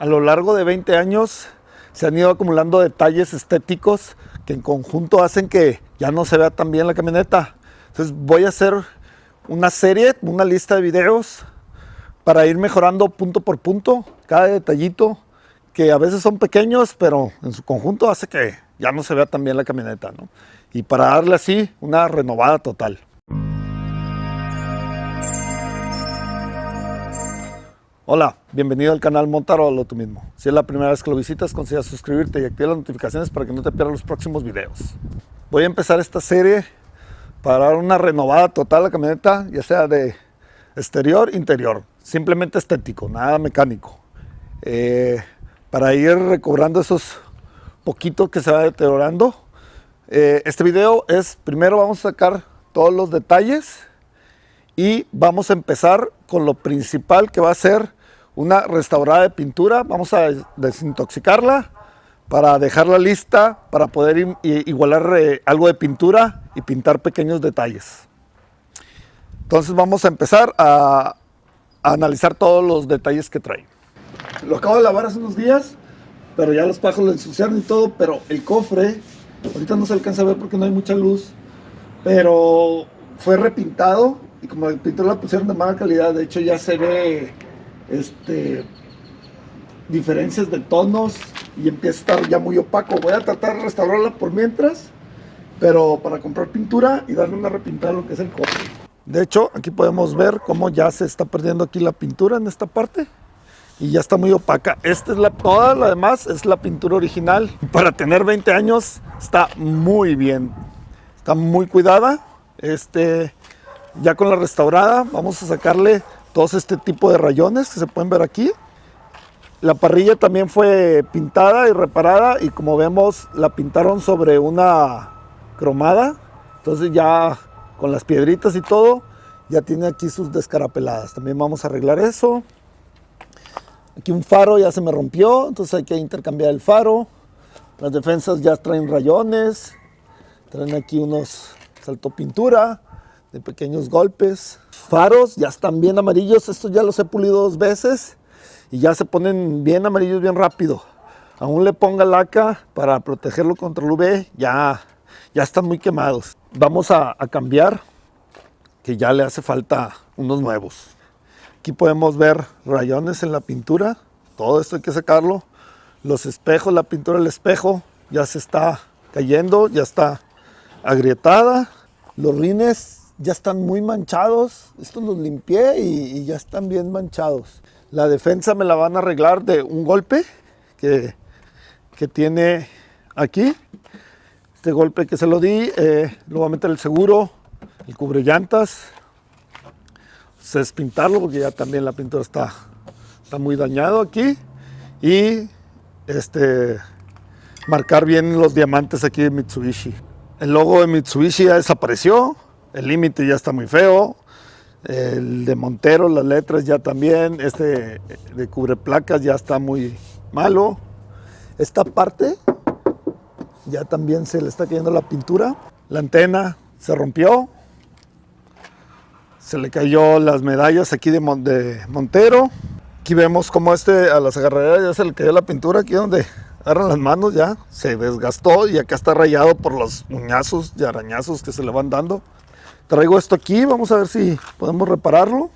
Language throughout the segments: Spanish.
A lo largo de 20 años se han ido acumulando detalles estéticos que en conjunto hacen que ya no se vea tan bien la camioneta. Entonces voy a hacer una serie, una lista de videos para ir mejorando punto por punto cada detallito, que a veces son pequeños, pero en su conjunto hace que ya no se vea tan bien la camioneta, ¿no? Y para darle así una renovada total. Hola, bienvenido al canal Montaro Hazlo Tú Mismo. Si es la primera vez que lo visitas, considera suscribirte y activar las notificaciones para que no te pierdas los próximos videos. Voy a empezar esta serie para dar una renovada total a la camioneta, ya sea de exterior, interior, simplemente estético, nada mecánico. Para ir recobrando esos poquitos que se va deteriorando. Este video es, primero vamos a sacar todos los detalles y vamos a empezar con lo principal, que va a ser una restaurada de pintura. Vamos a desintoxicarla para dejarla lista para poder igualar algo de pintura y pintar pequeños detalles. Entonces vamos a empezar a analizar todos los detalles que trae. Lo acabo de lavar hace unos días, pero ya los pajos lo ensuciaron y todo, pero el cofre, ahorita no se alcanza a ver porque no hay mucha luz, pero fue repintado y como el pintor la pusieron de mala calidad. De hecho ya se ve diferencias de tonos y empieza a estar ya muy opaco. Voy a tratar de restaurarla por mientras, pero para comprar pintura y darle una repintada a lo que es el cofre. De hecho, aquí podemos ver cómo ya se está perdiendo aquí la pintura en esta parte y ya está muy opaca. Esta es toda la demás es la pintura original. Para tener 20 años está muy bien, está muy cuidada. Ya con la restaurada vamos a sacarle todos este tipo de rayones que se pueden ver aquí. La parrilla también fue pintada y reparada y como vemos la pintaron sobre una cromada. Entonces ya con las piedritas y todo ya tiene aquí sus descarapeladas. También vamos a arreglar eso. Aquí un faro ya se me rompió, entonces hay que intercambiar el faro. Las defensas ya traen rayones. Traen aquí unos saltopintura de pequeños golpes. Faros ya están bien amarillos, estos ya los he pulido 2 veces y ya se ponen bien amarillos bien rápido. Aún le ponga laca para protegerlo contra el UV, ya están muy quemados. Vamos a cambiar, que ya le hace falta unos nuevos. Aquí podemos ver rayones en la pintura, todo esto hay que sacarlo. Los espejos, la pintura del espejo ya se está cayendo, ya está agrietada. Los rines ya están muy manchados. Estos los limpié y ya están bien manchados. La defensa me la van a arreglar de un golpe que tiene aquí. Este golpe que se lo di, lo voy a meter el seguro, el cubre llantas. Se despintarlo porque ya también la pintura está muy dañado aquí. Y marcar bien los diamantes aquí de Mitsubishi. El logo de Mitsubishi ya desapareció. El límite ya está muy feo. El de Montero, las letras ya también. De cubreplacas ya está muy malo. Esta parte ya también se le está cayendo la pintura. La antena se rompió. Se le cayó las medallas aquí de Montero. Aquí vemos cómo a las agarraderas ya se le cayó la pintura. Aquí donde agarran las manos ya se desgastó y acá está rayado por los uñazos y arañazos que se le van dando. Traigo esto aquí, vamos a ver si podemos repararlo.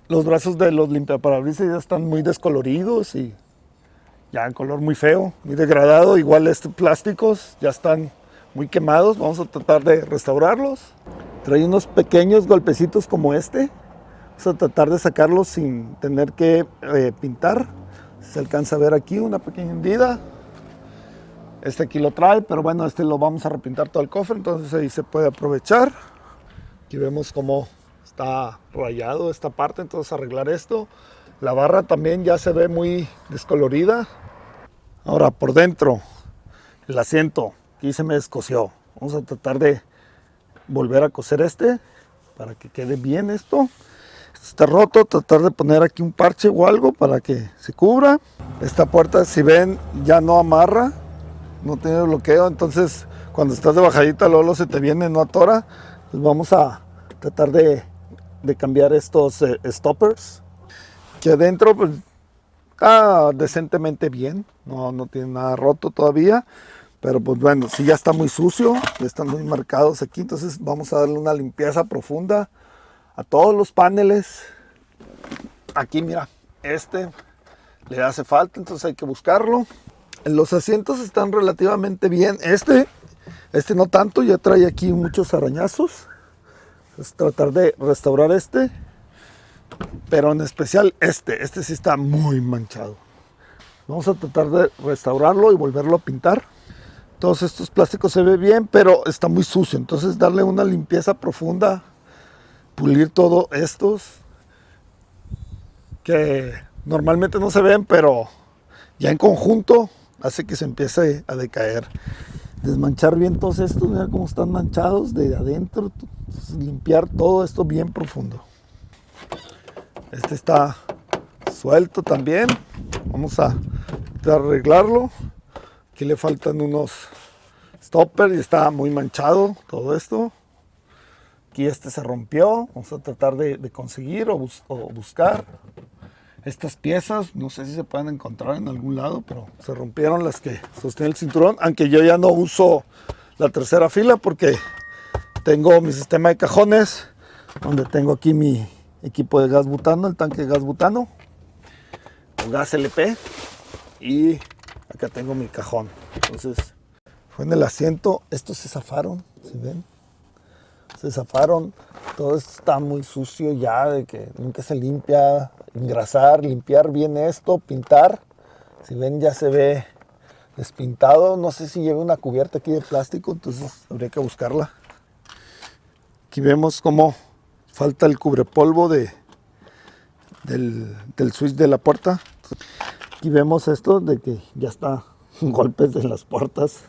Los brazos de los limpiaparabrisas ya están muy descoloridos y ya en color muy feo, muy degradado. Igual plásticos ya están muy quemados, vamos a tratar de restaurarlos. Trae unos pequeños golpecitos como este. Vamos a tratar de sacarlos sin tener que pintar. Se alcanza a ver aquí una pequeña hendida. Aquí lo trae, pero bueno, lo vamos a repintar todo el cofre, entonces ahí se puede aprovechar. Aquí vemos cómo está rayado esta parte, entonces arreglar esto. La barra también ya se ve muy descolorida. Ahora por dentro, el asiento, aquí se me descosió. Vamos a tratar de volver a coser para que quede bien esto. Está roto, tratar de poner aquí un parche o algo para que se cubra. Esta puerta, si ven, ya no amarra, no tiene bloqueo, entonces cuando estás de bajadita luego se te viene, no atora. Pues vamos a tratar de cambiar estos stoppers. Aquí adentro pues Está decentemente bien, no tiene nada roto todavía, pero pues bueno, si ya está muy sucio, ya están muy marcados aquí, entonces vamos a darle una limpieza profunda a todos los paneles. Aquí mira, le hace falta, entonces hay que buscarlo. Los asientos están relativamente bien, este no tanto, ya trae aquí muchos arañazos. Es tratar de restaurar pero en especial este sí está muy manchado. Vamos a tratar de restaurarlo y volverlo a pintar. Todos estos plásticos se ve bien, pero está muy sucio, entonces darle una limpieza profunda, pulir todos estos que normalmente no se ven, pero ya en conjunto hace que se empiece a decaer. Desmanchar bien todos estos, mira cómo están manchados de adentro. Entonces, limpiar todo esto bien profundo. Este está suelto también. Vamos a arreglarlo. Aquí le faltan unos stoppers y está muy manchado todo esto. Aquí se rompió. Vamos a tratar de conseguir o buscar estas piezas. No sé si se pueden encontrar en algún lado, pero se rompieron las que sostienen el cinturón. Aunque yo ya no uso la tercera fila porque tengo mi sistema de cajones donde tengo aquí mi equipo de gas butano, el tanque de gas butano o gas LP, y acá tengo mi cajón. Entonces fue en el asiento, estos se zafaron, ¿sí ven? Se zafaron, todo esto está muy sucio ya, de que nunca se limpia. Engrasar, limpiar bien esto, pintar. Si ven, ya se ve despintado. No sé si lleva una cubierta aquí de plástico, entonces habría que buscarla. Aquí vemos cómo falta el cubrepolvo del switch de la puerta. Aquí vemos esto de que ya está golpes de las puertas,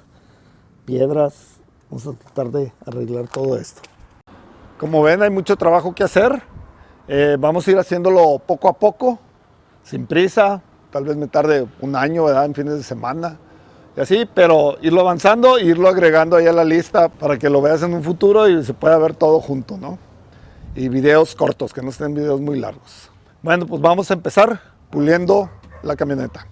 piedras. Vamos a tratar de arreglar todo esto. Como ven, hay mucho trabajo que hacer. Vamos a ir haciéndolo poco a poco, sin prisa. Tal vez me tarde un año, ¿verdad? En fines de semana y así, pero irlo avanzando e irlo agregando ahí a la lista para que lo veas en un futuro y se pueda ver todo junto, ¿no? Y videos cortos, que no estén videos muy largos. Bueno, pues vamos a empezar puliendo la camioneta.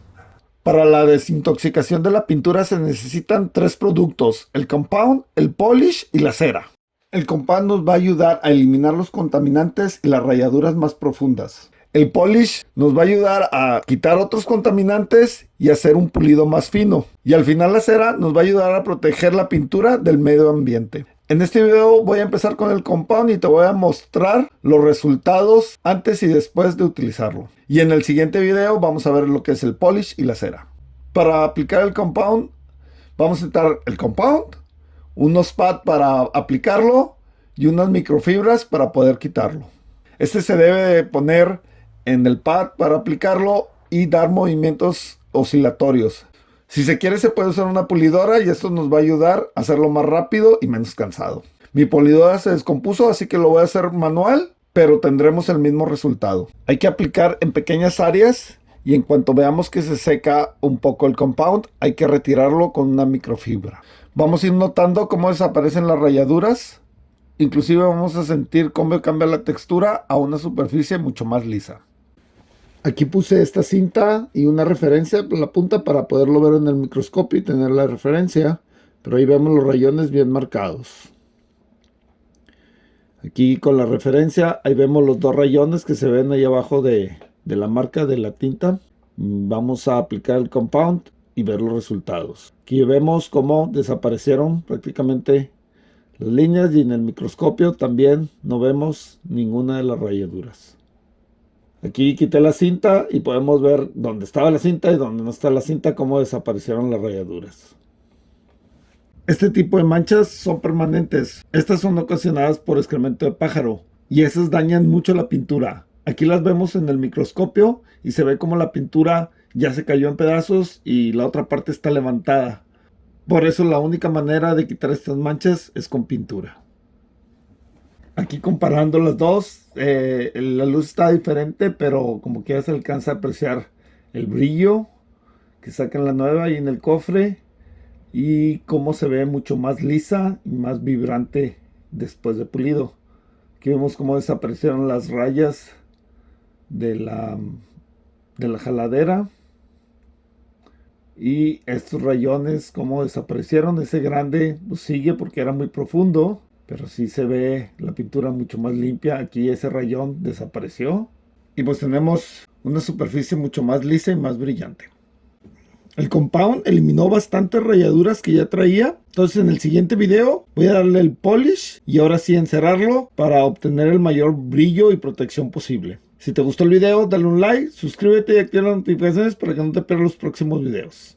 Para la desintoxicación de la pintura se necesitan 3 productos: el compound, el polish y la cera. El compound nos va a ayudar a eliminar los contaminantes y las rayaduras más profundas. El polish nos va a ayudar a quitar otros contaminantes y hacer un pulido más fino. Y al final la cera nos va a ayudar a proteger la pintura del medio ambiente. En este video voy a empezar con el compound y te voy a mostrar los resultados antes y después de utilizarlo. Y en el siguiente video vamos a ver lo que es el polish y la cera. Para aplicar el compound, vamos a necesitar el compound, unos pads para aplicarlo y unas microfibras para poder quitarlo. Este se debe de poner en el pad para aplicarlo y dar movimientos oscilatorios. Si se quiere, se puede usar una pulidora y esto nos va a ayudar a hacerlo más rápido y menos cansado. Mi pulidora se descompuso, así que lo voy a hacer manual, pero tendremos el mismo resultado. Hay que aplicar en pequeñas áreas y en cuanto veamos que se seca un poco el compound, hay que retirarlo con una microfibra. Vamos a ir notando cómo desaparecen las rayaduras. Inclusive vamos a sentir cómo cambia la textura a una superficie mucho más lisa. Aquí puse esta cinta y una referencia en la punta para poderlo ver en el microscopio y tener la referencia. Pero ahí vemos los rayones bien marcados. Aquí con la referencia, ahí vemos los 2 rayones que se ven ahí abajo de la marca de la tinta. Vamos a aplicar el compound y ver los resultados. Aquí vemos cómo desaparecieron prácticamente las líneas y en el microscopio también no vemos ninguna de las rayaduras. Aquí quité la cinta y podemos ver dónde estaba la cinta y dónde no está la cinta, cómo desaparecieron las rayaduras. Este tipo de manchas son permanentes. Estas son ocasionadas por excremento de pájaro y esas dañan mucho la pintura. Aquí las vemos en el microscopio y se ve como la pintura ya se cayó en pedazos y la otra parte está levantada. Por eso la única manera de quitar estas manchas es con pintura. Aquí comparando las dos, la luz está diferente, pero como que ya se alcanza a apreciar el brillo que saca en la nueva y en el cofre, y cómo se ve mucho más lisa y más vibrante después de pulido. Aquí vemos cómo desaparecieron las rayas de de la jaladera. Y estos rayones como desaparecieron. Ese grande pues sigue porque era muy profundo, pero sí se ve la pintura mucho más limpia. Aquí ese rayón desapareció y pues tenemos una superficie mucho más lisa y más brillante. El compound eliminó bastantes rayaduras que ya traía. Entonces en el siguiente video voy a darle el polish y ahora sí encerrarlo para obtener el mayor brillo y protección posible. Si te gustó el video, dale un like, suscríbete y activa las notificaciones para que no te pierdas los próximos videos.